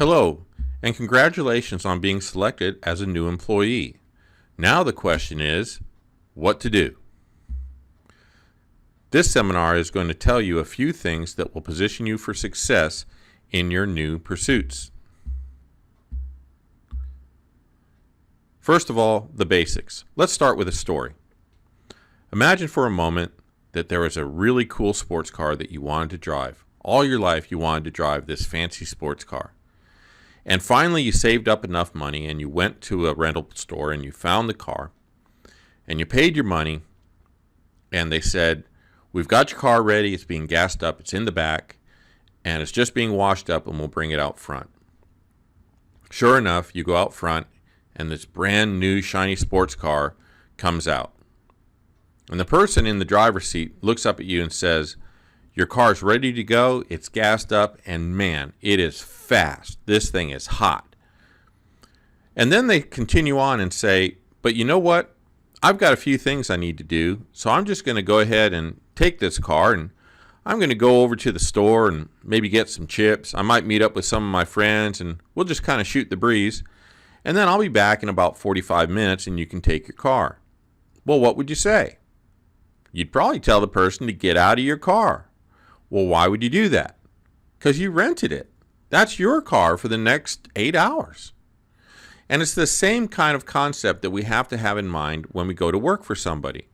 Hello, and congratulations on being selected as a new employee. Now the question is, what to do? This seminar is going to tell you a few things that will position you for success in your new pursuits. First of all, the basics. Let's start with a story. Imagine for a moment that there was a really cool sports car that you wanted to drive. All your life you wanted to drive this fancy sports car. And finally you saved up enough money and you went to a rental store and you found the car and you paid your money and they said, "We've got your car ready, it's being gassed up, it's in the back, and it's just being washed up and we'll bring it out front." Sure enough, you go out front and this brand new shiny sports car comes out. And the person in the driver's seat looks up at you and says, "Your car's ready to go, it's gassed up, and man, it is fast. This thing is hot." And then they continue on and say, "But you know what? I've got a few things I need to do, so I'm just going to go ahead and take this car and I'm going to go over to the store and maybe get some chips. I might meet up with some of my friends and we'll just kind of shoot the breeze. And then I'll be back in about 45 minutes and you can take your car." Well, what would you say? You'd probably tell the person to get out of your car. Well, why would you do that? Because you rented it. That's your car for the next 8 hours. And it's the same kind of concept that we have to have in mind when we go to work for somebody.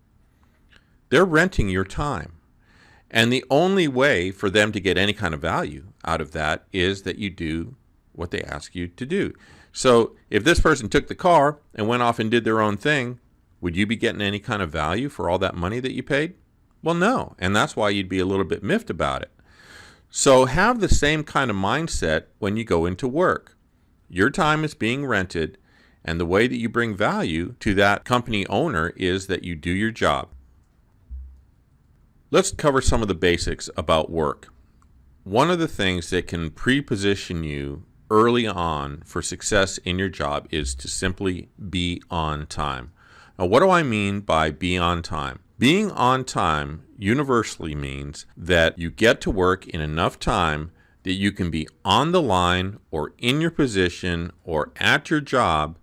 They're renting your time. And the only way for them to get any kind of value out of that is that you do what they ask you to do. So if this person took the car and went off and did their own thing, would you be getting any kind of value for all that money that you paid? Well, no. And that's why you'd be a little bit miffed about it. So have the same kind of mindset when you go into work. Your time is being rented, and the way that you bring value to that company owner is that you do your job. Let's cover some of the basics about work. One of the things that can pre-position you early on for success in your job is to simply be on time. Now, what do I mean by be on time? Being on time universally means that you get to work in enough time that you can be on the line or in your position or at your job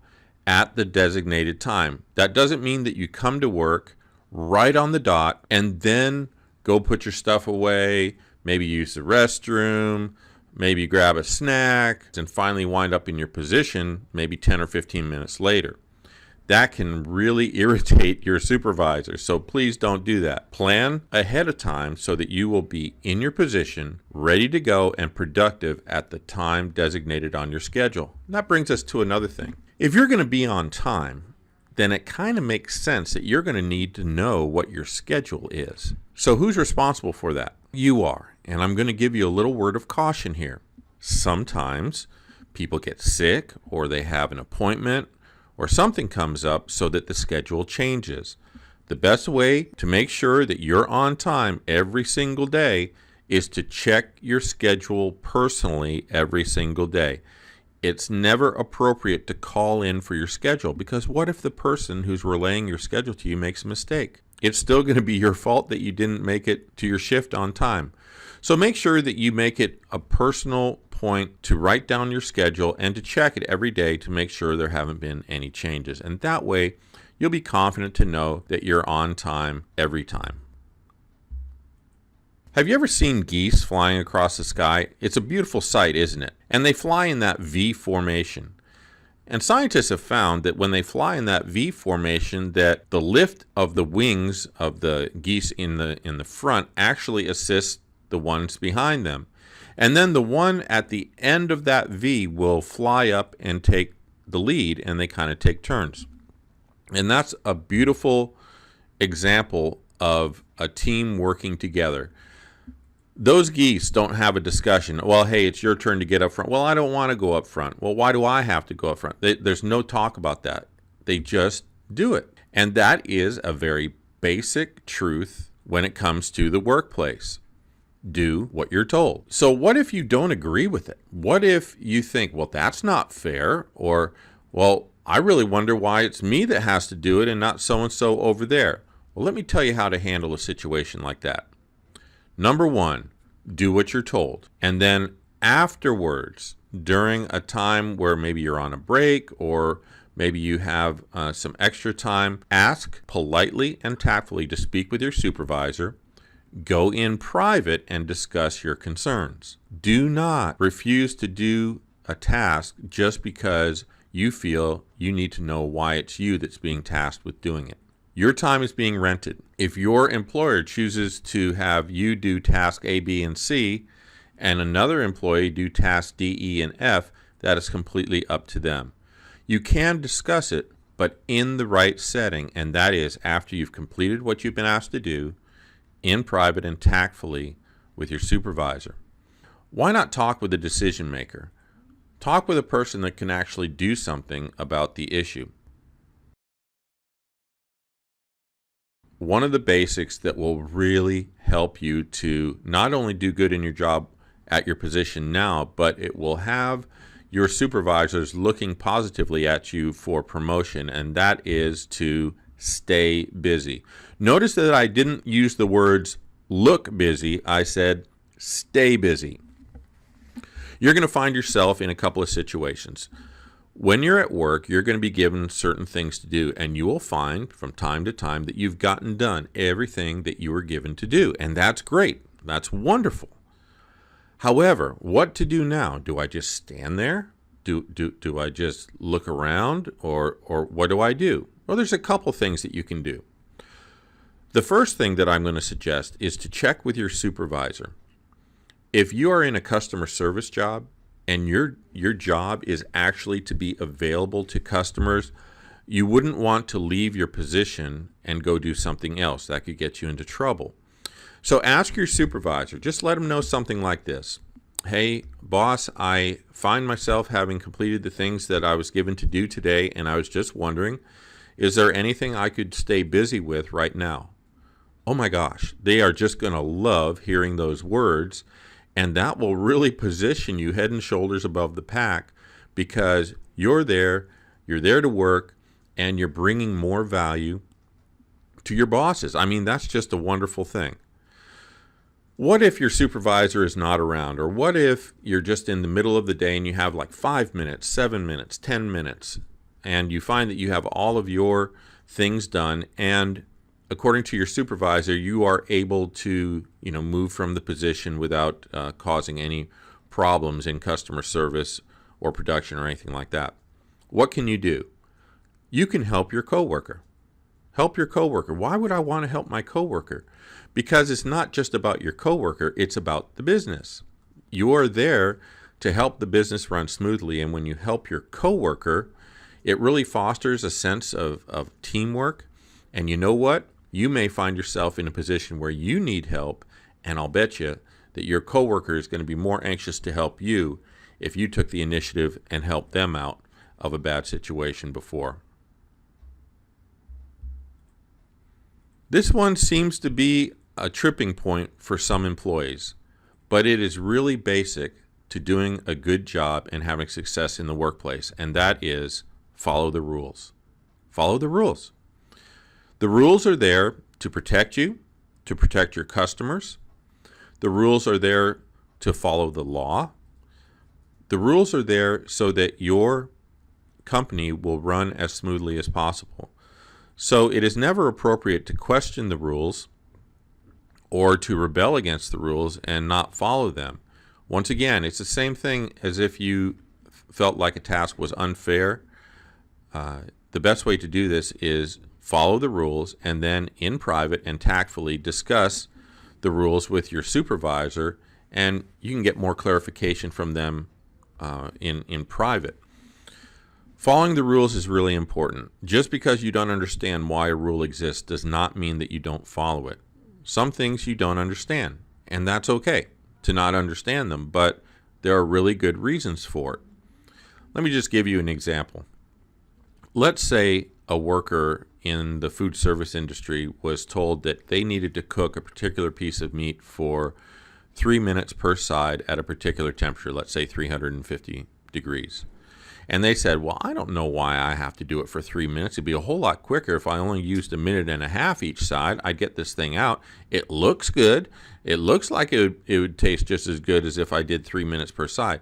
at the designated time. That doesn't mean that you come to work right on the dot and then go put your stuff away, maybe use the restroom, maybe grab a snack, and finally wind up in your position maybe 10 or 15 minutes later. That can really irritate your supervisor, so please don't do that. Plan ahead of time so that you will be in your position, ready to go, and productive at the time designated on your schedule. And that brings us to another thing. If you're going to be on time, then it kind of makes sense that you're going to need to know what your schedule is. So who's responsible for that? You are. And I'm going to give you a little word of caution here. Sometimes people get sick or they have an appointment or something comes up so that the schedule changes. The best way to make sure that you're on time every single day is to check your schedule personally every single day. It's never appropriate to call in for your schedule, because what if the person who's relaying your schedule to you makes a mistake? It's still going to be your fault that you didn't make it to your shift on time. So make sure that you make it a personal point to write down your schedule and to check it every day to make sure there haven't been any changes. And that way you'll be confident to know that you're on time every time. Have you ever seen geese flying across the sky? It's a beautiful sight, isn't it? And they fly in that V formation. And scientists have found that when they fly in that V formation, that the lift of the wings of the geese in the front actually assists the ones behind them. And then the one at the end of that V will fly up and take the lead, and they kind of take turns. And that's a beautiful example of a team working together. Those geese don't have a discussion. Well, hey, it's your turn to get up front. Well, I don't want to go up front. Well, why do I have to go up front? There's no talk about that. They just do it. And that is a very basic truth when it comes to the workplace. Do what you're told. So what if you don't agree with it? What if you think, well, that's not fair? Or, well, I really wonder why it's me that has to do it and not so-and-so over there. Well, let me tell you how to handle a situation like that. Number one, do what you're told. And then afterwards, during a time where maybe you're on a break or maybe you have some extra time, ask politely and tactfully to speak with your supervisor. Go in private and discuss your concerns. Do not refuse to do a task just because you feel you need to know why it's you that's being tasked with doing it. Your time is being rented. If your employer chooses to have you do task A, B, and C, and another employee do task D, E, and F, that is completely up to them. You can discuss it, but in the right setting, and that is after you've completed what you've been asked to do, in private and tactfully with your supervisor. Why not talk with a decision maker? Talk with a person that can actually do something about the issue. One of the basics that will really help you to not only do good in your job at your position now, but it will have your supervisors looking positively at you for promotion, and that is to stay busy. Notice that I didn't use the words look busy. I said stay busy. You're going to find yourself in a couple of situations. When you're at work, you're going to be given certain things to do, and you will find from time to time that you've gotten done everything that you were given to do, and that's great. That's wonderful. However, what to do now? Do I just stand there? Do I just look around, or what do I do? Well, there's a couple things that you can do. The first thing that I'm going to suggest is to check with your supervisor. If you are in a customer service job and your job is actually to be available to customers, you wouldn't want to leave your position and go do something else. That could get you into trouble. So ask your supervisor, just let them know something like this. Hey, boss, I find myself having completed the things that I was given to do today, and I was just wondering, is there anything I could stay busy with right now? Oh my gosh, they are just going to love hearing those words, and that will really position you head and shoulders above the pack because you're there to work, and you're bringing more value to your bosses. I mean, that's just a wonderful thing. What if your supervisor is not around? Or what if you're just in the middle of the day and you have like 5 minutes, 7 minutes, 10 minutes, and you find that you have all of your things done, and according to your supervisor, you are able to, move from the position without causing any problems in customer service or production or anything like that. What can you do? You can help your coworker. Help your coworker. Why would I want to help my coworker? Because it's not just about your coworker, it's about the business. You are there to help the business run smoothly, and when you help your coworker, it really fosters a sense of teamwork. And you know what? You may find yourself in a position where you need help, and I'll bet you that your coworker is going to be more anxious to help you if you took the initiative and helped them out of a bad situation before. This one seems to be a tripping point for some employees, but it is really basic to doing a good job and having success in the workplace, and that is follow the rules. Follow the rules. The rules are there to protect you, to protect your customers. The rules are there to follow the law. The rules are there so that your company will run as smoothly as possible. So it is never appropriate to question the rules or to rebel against the rules and not follow them. Once again, it's the same thing as if you felt like a task was unfair. The best way to do this is follow the rules and then in private and tactfully discuss the rules with your supervisor, and you can get more clarification from them in private. Following the rules is really important. Just because you don't understand why a rule exists does not mean that you don't follow it. Some things you don't understand, and that's okay to not understand them, but there are really good reasons for it. Let me just give you an example. Let's say a worker in the food service industry was told that they needed to cook a particular piece of meat for 3 minutes per side at a particular temperature, let's say 350 degrees. And they said, well, I don't know why I have to do it for 3 minutes. It'd be a whole lot quicker if I only used 1.5 minutes each side. I'd get this thing out. It looks good. It looks like it would taste just as good as if I did 3 minutes per side.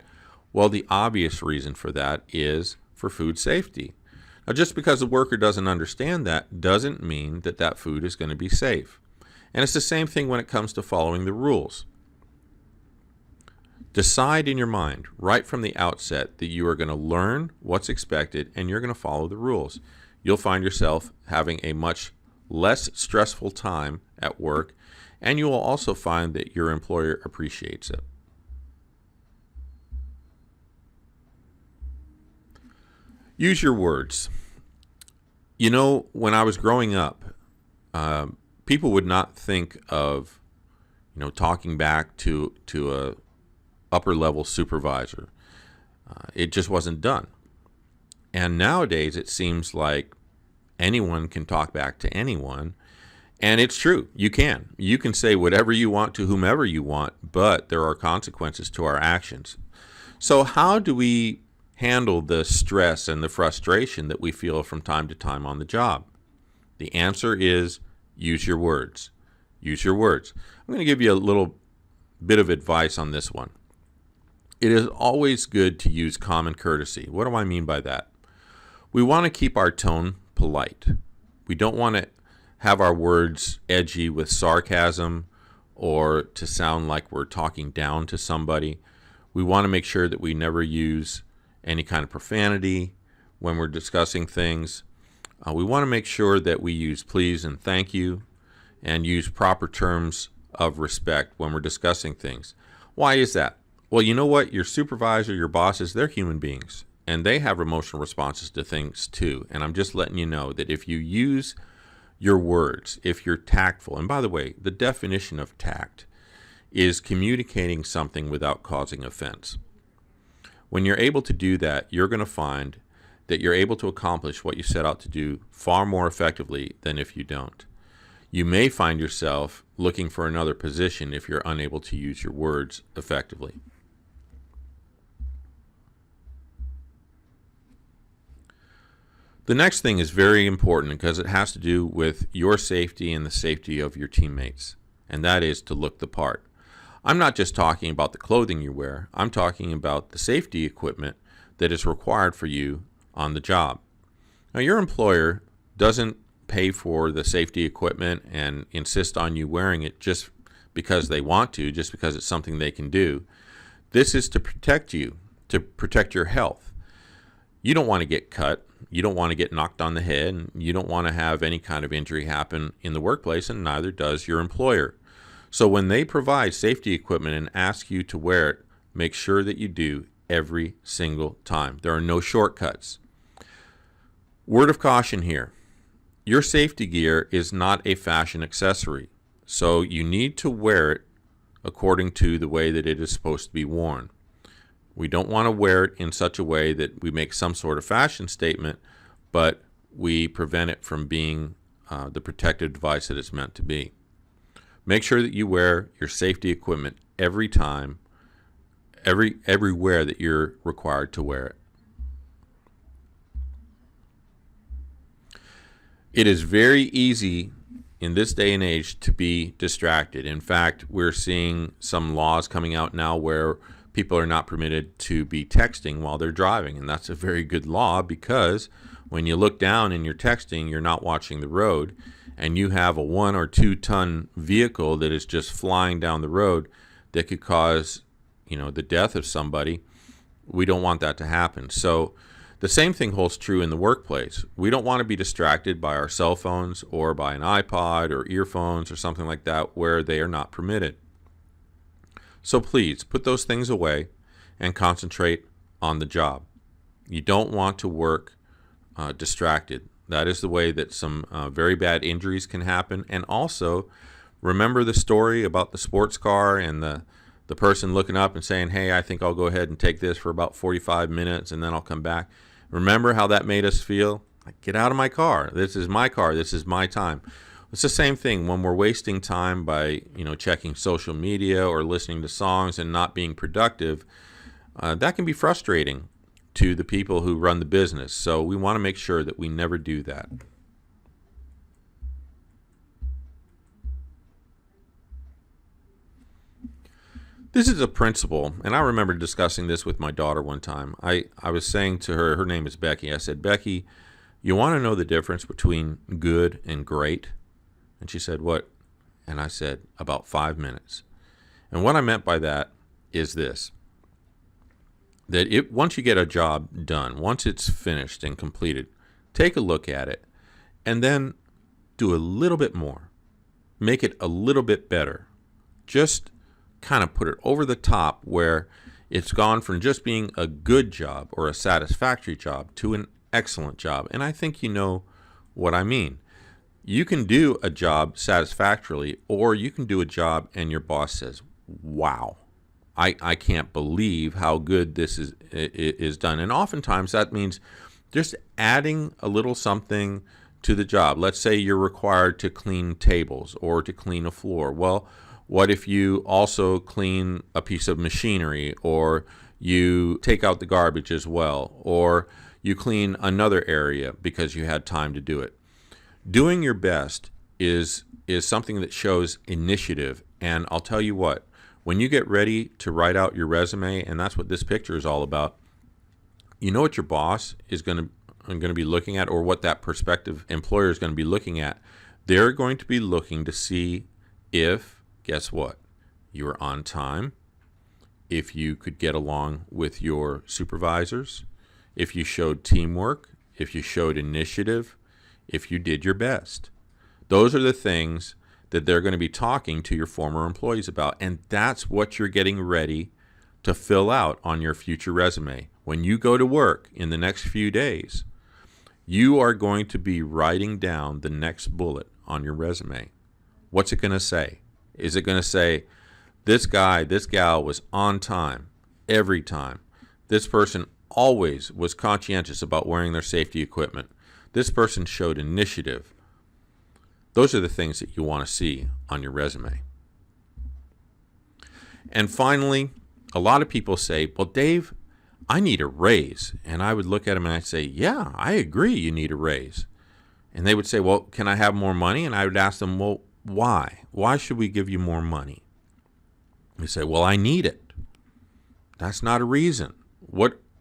Well, the obvious reason for that is for food safety. Now, just because the worker doesn't understand that doesn't mean that that food is going to be safe. And it's the same thing when it comes to following the rules. Decide in your mind right from the outset that you are going to learn what's expected and you're going to follow the rules. You'll find yourself having a much less stressful time at work, and you will also find that your employer appreciates it. Use your words. You know, when I was growing up, people would not think of, talking back to a upper level supervisor. It just wasn't done. And nowadays, it seems like anyone can talk back to anyone. And it's true. You can. You can say whatever you want to whomever you want, but there are consequences to our actions. So how do we handle the stress and the frustration that we feel from time to time on the job? The answer is use your words. Use your words. I'm going to give you a little bit of advice on this one. It is always good to use common courtesy. What do I mean by that? We want to keep our tone polite. We don't want to have our words edgy with sarcasm or to sound like we're talking down to somebody. We want to make sure that we never use any kind of profanity when we're discussing things. We want to make sure that we use please and thank you and use proper terms of respect when we're discussing things. Why is that? Well, you know what? Your supervisor, your bosses, they're human beings, and they have emotional responses to things too. And I'm just letting you know that if you use your words, if you're tactful, and by the way, the definition of tact is communicating something without causing offense. When you're able to do that, you're going to find that you're able to accomplish what you set out to do far more effectively than if you don't. You may find yourself looking for another position if you're unable to use your words effectively. The next thing is very important because it has to do with your safety and the safety of your teammates, and that is to look the part. I'm not just talking about the clothing you wear. I'm talking about the safety equipment that is required for you on the job. Now, your employer doesn't pay for the safety equipment and insist on you wearing it just because they want to, just because it's something they can do. This is to protect you, to protect your health. You don't want to get cut. You don't want to get knocked on the head. And you don't want to have any kind of injury happen in the workplace, and neither does your employer. So when they provide safety equipment and ask you to wear it, make sure that you do every single time. There are no shortcuts. Word of caution here. Your safety gear is not a fashion accessory, so you need to wear it according to the way that it is supposed to be worn. We don't want to wear it in such a way that we make some sort of fashion statement, but we prevent it from being the protective device that it's meant to be. Make sure that you wear your safety equipment every time, everywhere that you're required to wear it. It is very easy in this day and age to be distracted. In fact, we're seeing some laws coming out now where people are not permitted to be texting while they're driving, and that's a very good law because when you look down and you're texting, you're not watching the road, and you have a 1 or 2 ton vehicle that is just flying down the road that could cause, the death of somebody. We don't want that to happen. So the same thing holds true in the workplace. We don't want to be distracted by our cell phones or by an iPod or earphones or something like that where they are not permitted. So please put those things away and concentrate on the job. You don't want to work distracted. That is the way that some very bad injuries can happen. And also, remember the story about the sports car and the person looking up and saying, hey, I think I'll go ahead and take this for about 45 minutes and then I'll come back. Remember how that made us feel? Like, get out of my car. This is my car. This is my time. It's the same thing when we're wasting time by, checking social media or listening to songs and not being productive. That can be frustrating to the people who run the business. So we want to make sure that we never do that. This is a principle, and I remember discussing this with my daughter one time. I was saying to her, her name is Becky, I said, Becky, you want to know the difference between good and great? And she said, what? And I said, about 5 minutes. And what I meant by that is this, that once you get a job done, once it's finished and completed, take a look at it and then do a little bit more. Make it a little bit better. Just kind of put it over the top where it's gone from just being a good job or a satisfactory job to an excellent job. And I think you know what I mean. You can do a job satisfactorily, or you can do a job and your boss says, wow, I can't believe how good this is done. And oftentimes that means just adding a little something to the job. Let's say you're required to clean tables or to clean a floor. Well, what if you also clean a piece of machinery, or you take out the garbage as well, or you clean another area because you had time to do it? Doing your best is something that shows initiative. And I'll tell you what, when you get ready to write out your resume, and that's what this picture is all about, you know what your boss is going to be looking at, or what that prospective employer is going to be looking at. They're going to be looking to see if, guess what, you were on time, if you could get along with your supervisors, if you showed teamwork, if you showed initiative, if you did your best. Those are the things that they're going to be talking to your former employees about, and that's what you're getting ready to fill out on your future resume. When you go to work in the next few days, you are going to be writing down the next bullet on your resume. What's it going to say? Is it going to say, this guy, this gal was on time every time. This person always was conscientious about wearing their safety equipment. This person showed initiative. Those are the things that you want to see on your resume. And finally, a lot of people say, well, Dave, I need a raise. And I would look at them and I'd say, yeah, I agree you need a raise. And they would say, well, can I have more money? And I would ask them, well, why? Why should we give you more money? They say, well, I need it. That's not a reason.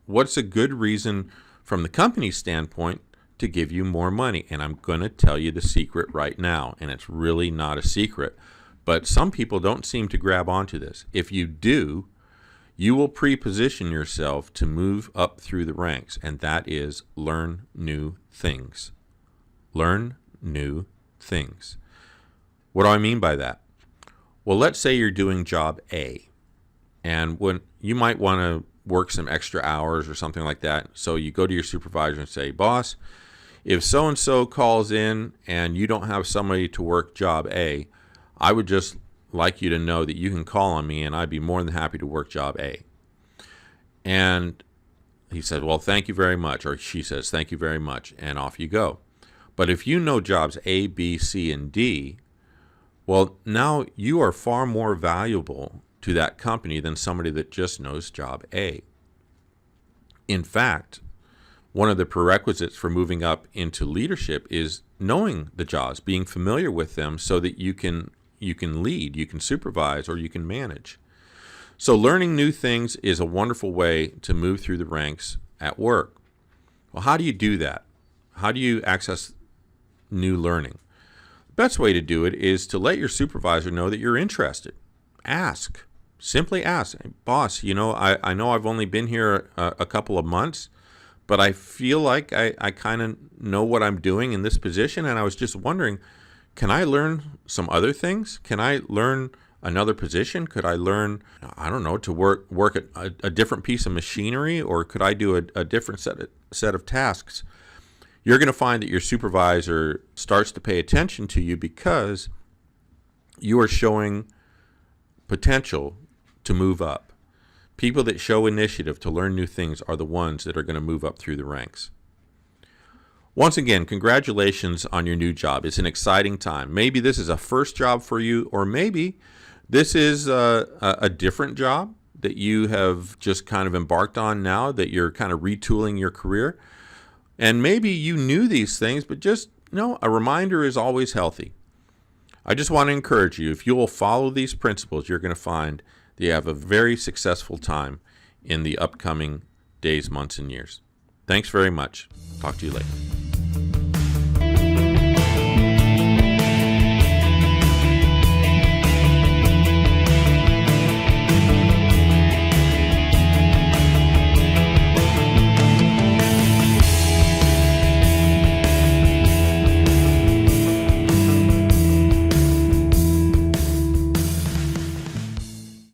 What's a good reason from the company's standpoint to give you more money? And I'm going to tell you the secret right now, and it's really not a secret, but some people don't seem to grab onto this. If you do, you will pre-position yourself to move up through the ranks, and that is learn new things. Learn new things. What do I mean by that? Well, let's say you're doing job A, and when you might want to work some extra hours or something like that. So you go to your supervisor and say, boss, if so-and-so calls in and you don't have somebody to work job A, I would just like you to know that you can call on me and I'd be more than happy to work job A. And he said, well, thank you very much. Or she says, thank you very much. And off you go. But if you know jobs A, B, C, and D, well, now you are far more valuable to that company than somebody that just knows job A. In fact, one of the prerequisites for moving up into leadership is knowing the jobs, being familiar with them so that you can lead, you can supervise, or you can manage. So learning new things is a wonderful way to move through the ranks at work. Well, how do you do that? How do you access new learning? The best way to do it is to let your supervisor know that you're interested. Ask. Simply ask. Boss, I know I've only been here a couple of months, but I feel like I kind of know what I'm doing in this position, and I was just wondering, can I learn some other things? Can I learn another position? Could I learn, I don't know, to work at a different piece of machinery, or could I do a different set of tasks? You're going to find that your supervisor starts to pay attention to you because you are showing potential to move up. People that show initiative to learn new things are the ones that are going to move up through the ranks. Once again, congratulations on your new job. It's an exciting time. Maybe this is a first job for you, or maybe this is a different job that you have just kind of embarked on now, that you're kind of retooling your career. And maybe you knew these things, but just, a reminder is always healthy. I just want to encourage you, if you will follow these principles, you're going to find that you have a very successful time in the upcoming days, months, and years. Thanks very much. Talk to you later.